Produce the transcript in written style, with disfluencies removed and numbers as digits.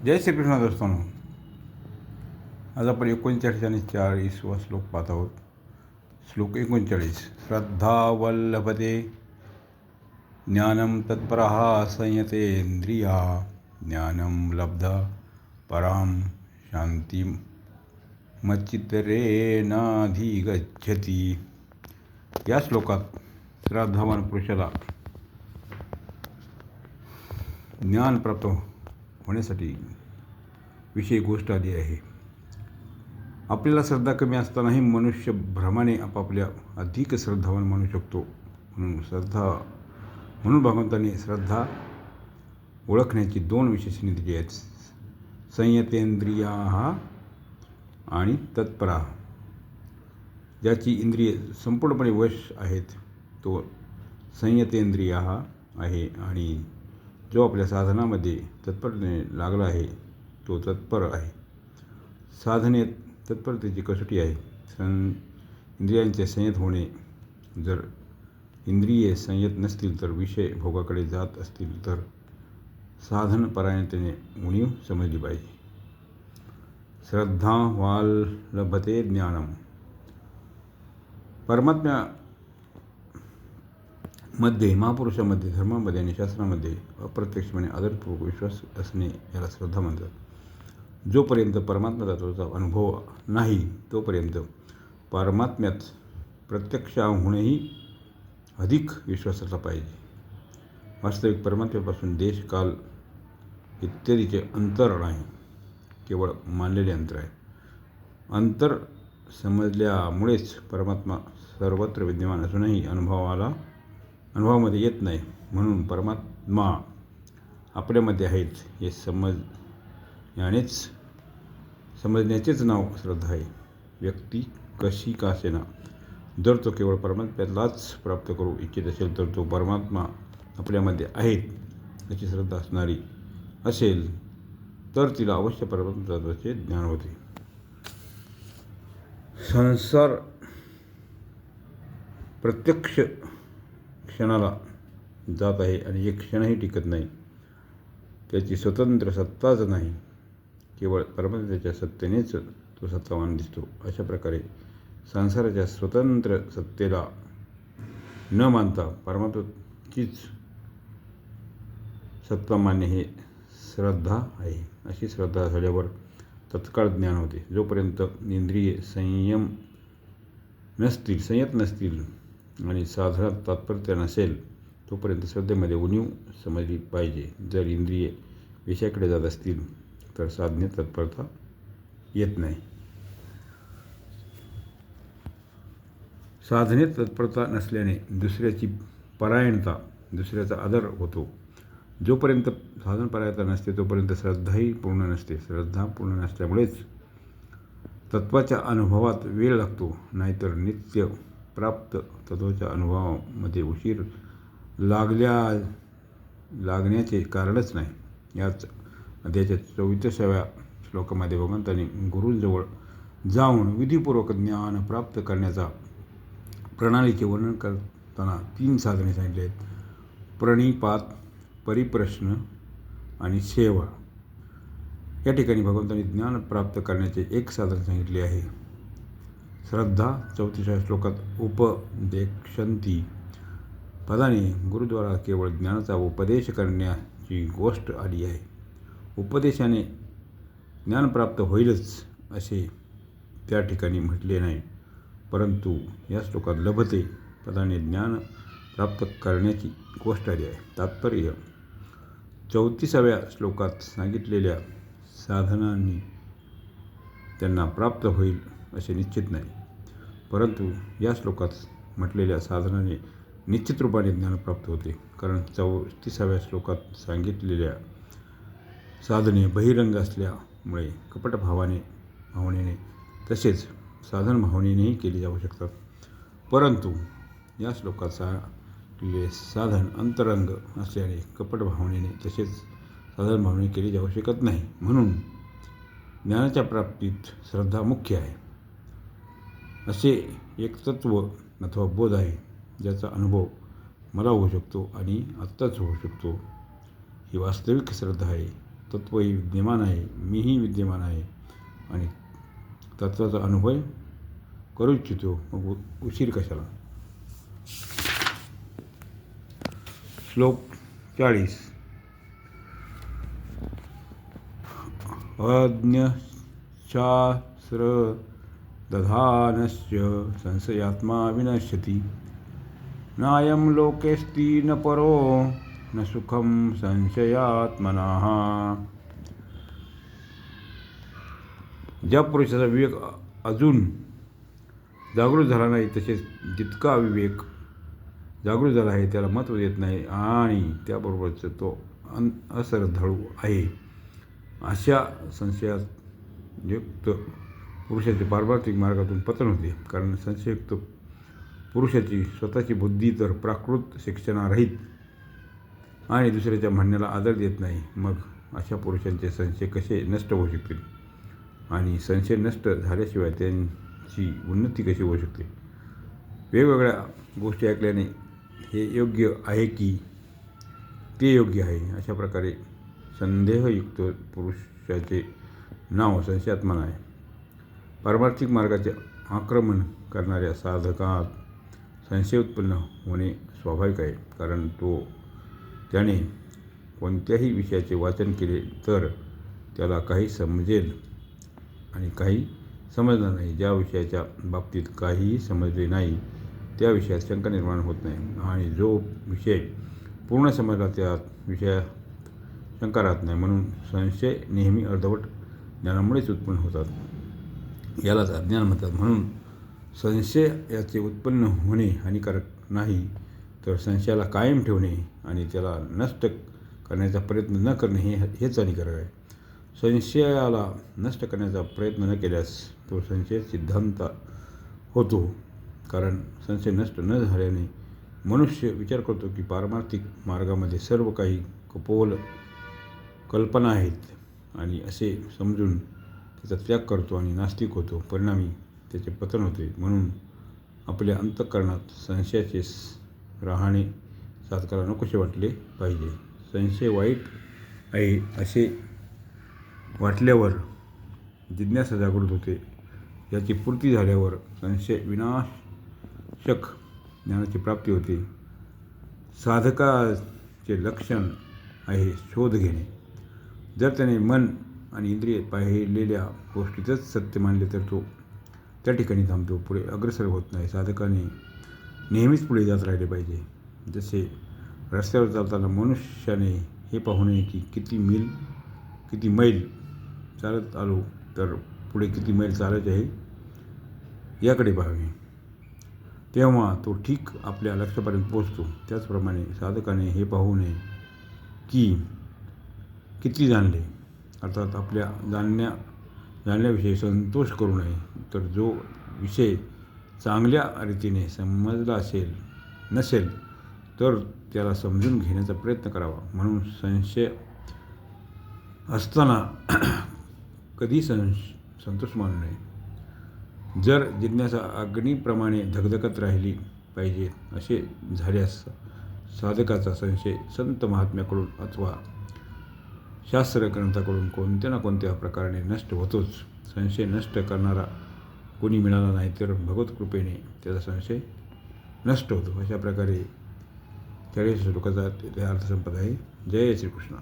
जय श्रीकृष्ण दोस्तांनो. आज आपण 39 आणि 40वा श्लोक पाहत आहोत. श्लोक 39. श्रद्धावल्लभते ज्ञानं तत्परः संयतेन्द्रिया ज्ञानं लब्धा परां शांतिमच्चित्तरेणाधिगच्छति. या श्लोकात श्रद्धावान पुरुषाला ज्ञान प्राप्त होण्यासाठी विषयी गोष्ट आली आहे. आपल्याला श्रद्धा कमी असतानाही मनुष्य भ्रमाने आपापल्या अधिक श्रद्धावान मानू शकतो. म्हणून भगवंतांनी श्रद्धा ओळखण्याची 2 विशेषणे दिली आहेत. संयतेंद्रिया आणि तत्परा. ज्याची इंद्रिये संपूर्णपणे वश आहेत तो संयतेंद्रिया आहे, आणि जो आपल्या साधनामध्ये तत्परतेने लागला आहे तो तत्पर आहे. साधनेत तत्परतेची कसोटी आहे. इंद्रियांचे संयत होणे. जर इंद्रिये संयत नसतील तर विषय भोगाकडे जात असतील तर साधनपरायणतेने उणीव समजली पाहिजे. श्रद्धा वाल्लभते ज्ञानम. परमात्म्यामध्ये, महापुरुषामध्ये, धर्मामध्ये आणि शास्त्रामध्ये अप्रत्यक्षपणे आदरपूर्वक विश्वास असणे याला श्रद्धा म्हणतात. जोपर्यंत परमात्मा तत्त्वाचा अनुभव नाही तोपर्यंत परमात्म्यात प्रत्यक्षाहूनही अधिक विश्वास असला पाहिजे. वास्तविक परमात्म्यापासून देश, काल इत्यादीचे अंतर नाही, केवळ मानलेले अंतर आहे. अंतर समजल्यामुळेच परमात्मा सर्वत्र विद्यमान असूनही अनुभवामध्ये येत नाही. म्हणून परमात्मा आपल्यामध्ये आहेत हे समजण्याचेच नाव श्रद्धा आहे. व्यक्ती कशी का असेना, जर तो केवळ परमात्म्यालाच प्राप्त करू इच्छित असेल तर तो परमात्मा आपल्यामध्ये आहेत अशी श्रद्धा असणारी असेल तर तिला अवश्य परमात्मत्वाचे ज्ञान होते. संसार प्रत्यक्ष क्षणाला जात आहे आणि एक क्षणही टिकत नाही. त्याची स्वतंत्र सत्ताच नाही, केवळ परमात्म्याच्या सत्तेनेच तो सत्तावान दिसतो. अशा प्रकारे संसाराच्या स्वतंत्र सत्तेला न मानता परमात्म्याचीच सत्ता मान्य हे श्रद्धा आहे. अशी श्रद्धा झाल्यावर तत्काळ ज्ञान होते. जोपर्यंत इंद्रिये संयत नसतील आणि साधनात तात्पर्य नसेल तोपर्यंत श्रद्धेमध्ये उणीव समजली पाहिजे. जर इंद्रिये विषयाकडे जात असतील तर साधनेत तत्परता येत नाही. साधनेत तत्परता नसल्याने दुसऱ्याची परायणता, दुसऱ्याचा आदर होतो. जोपर्यंत साधनपरायणता नसते तोपर्यंत श्रद्धाही पूर्ण नसते. श्रद्धा पूर्ण नसल्यामुळेच तत्त्वाच्या अनुभवात वेळ लागतो. नाहीतर नित्य प्राप्त तत्त्वाच्या अनुभवामध्ये उशीर लागण्याचे कारणच नाही. याच अध्यायाच्या 44व्या श्लोकामध्ये भगवंतांनी गुरूंजवळ जाऊन विधिपूर्वक ज्ञान प्राप्त करण्याचा प्रणालीचे वर्णन करताना 3 साधने सांगितली आहेत. प्रणिपात, परिप्रश्न आणि सेवा. या ठिकाणी भगवंतांनी ज्ञान प्राप्त करण्याचे एक साधन सांगितले आहे. श्रद्धा 34व्या श्लोकात उपदेक्षन्ति पदाने गुरुद्वारा केवळ ज्ञानाचा उपदेश करण्याची गोष्ट आली आहे. उपदेशाने ज्ञान प्राप्त होईलच असे त्या ठिकाणी म्हटले नाही, परंतु या श्लोकात लभते पदाने ज्ञान प्राप्त करण्याची गोष्ट आली आहे. तात्पर्य 34व्या श्लोकात सांगितलेल्या साधनांनी त्यांना प्राप्त होईल असे निश्चित नाही, परंतु या श्लोकात म्हटलेल्या साधनाने निश्चित रूपाने ज्ञान प्राप्त होते. कारण 34व्या श्लोकात सांगितलेल्या साधने बहिरंग असल्यामुळे कपट भावनेने तसेच साधन भावनेनेही केली जाऊ शकतात, परंतु या श्लोकात सांगितलेले साधन अंतरंग असल्याने कपट भावनेने तसेच साधन भावनेने केली जाऊ शकत नाही. म्हणून ज्ञानाच्या प्राप्तीत श्रद्धा मुख्य आहे. असे एक तत्त्व अथवा बोध आहे ज्याचा अनुभव मला होऊ शकतो आणि आत्ताच होऊ शकतो. ही वास्तविक श्रद्धा आहे. तत्त्वही विद्यमान आहे, मीही विद्यमान आहे आणि तत्त्वाचा अनुभव करू इच्छितो, मग उशीर कशाला. श्लोक 40. अज्ञशास्त्रदधानस्य संशयात्मा विनश्यति, नायं लोकेऽस्ति न परो न सुखं संशयात्मनः. ज्या पुरुषाचा विवेक अजून जागृत झाला नाही, तसेच जितका विवेक जागृत झाला आहे त्याला महत्त्व देत नाही आणि त्याबरोबरच तो अश्रद्धाळू आहे, अशा संशयात युक्त पुरुषाचे पारमार्थिक मार्गातून पतन होते. कारण संशययुक्त पुरुषाची स्वतःची बुद्धी तर प्राकृत शिक्षणारहित आणि दुसऱ्याच्या म्हणण्याला आदर देत नाही. मग अशा पुरुषांचे संशय कसे नष्ट होऊ शकतील आणि संशय नष्ट झाल्याशिवाय त्यांची उन्नती कशी होऊ शकते. वेगवेगळ्या गोष्टी ऐकल्याने हे योग्य आहे की ते योग्य आहे, अशा प्रकारे संदेहयुक्त पुरुषाचे नाव संशयात्मा आहे. पारमार्थिक मार्गाचे आक्रमण करणाऱ्या साधकात संशय उत्पन्न होणे स्वाभाविक आहे. कारण त्याने कोणत्याही विषयाचे वाचन केले तर त्याला काही समजेल आणि काही समजणार नाही. ज्या विषयाच्या बाबतीत काहीही समजले नाही त्या विषयात शंका निर्माण होत नाही आणि जो विषय पूर्ण समजला त्यात विषयात शंका राहत नाही. म्हणून संशय नेहमी अर्धवट ज्ञानामुळेच उत्पन्न होतात, यालाच अज्ञान म्हणतात. म्हणून संशय याचे उत्पन्न होणे हानिकारक नाही, तर संशयाला कायम ठेवणे आणि त्याला नष्ट करण्याचा प्रयत्न न करणे हेच हानिकारक आहे. संशयाला नष्ट करण्याचा प्रयत्न न केल्यास तो संशय सिद्धांत होतो. कारण संशय नष्ट न झाल्याने मनुष्य विचार करतो की पारमार्थिक मार्गामध्ये सर्व काही कपोल कल्पना आहेत आणि असे समजून त्याचा त्याग करतो आणि नास्तिक होतो. परिणामी त्याचे पतन होते. म्हणून आपल्या अंतःकरणात संशयाचे राहणे साधकाला नकोसे वाटले पाहिजे. संशय वाईट आहे असे वाटल्यावर जिज्ञासा जागृत होते. याची पूर्ती झाल्यावर संशय विनाशक ज्ञानाची प्राप्ती होते. साधकाचे लक्षण आहे शोध घेणे. जर त्याने मन आणि इंद्रिय पाहिलेल्या गोष्टीतच सत्य मानले तर तो त्या ठिकाणी थांबतो, पुढे अग्रसर होत नाही. साधकाने नेहमीच पुढे जात राहिले पाहिजे. जसे रस्त्यावर चालताना मनुष्याने हे पाहू नये की किती मैल चालत आलो, तर पुढे किती मैल चालायचे आहे याकडे पाहावे, तेव्हा तो ठीक आपल्या लक्ष्यापर्यंत पोहोचतो. त्याचप्रमाणे साधकाने हे पाहू नये की किती जाणले, अर्थात आपल्या जाणल्याविषयी संतोष करू नये. तर जो विषय चांगल्या रीतीने समजला नसेल तर त्याला समजून घेण्याचा प्रयत्न करावा. म्हणून संशय असताना कधी संतोष मानू नये. जर जिज्ञासा अग्नीप्रमाणे धगधगत राहिली पाहिजे असे झाल्यास साधकाचा संशय संत महात्म्याकडून अथवा शास्त्रग्रंथाकडून कोणत्या ना कोणत्या प्रकाराने नष्ट होतोच. संशय नष्ट करणारा कोणी मिळाला नाही तर भगवत कृपेने त्याचा संशय नष्ट होतो. अशा प्रकारे 40 श्लोकाचा अर्थ संपत आहे. जय श्रीकृष्ण.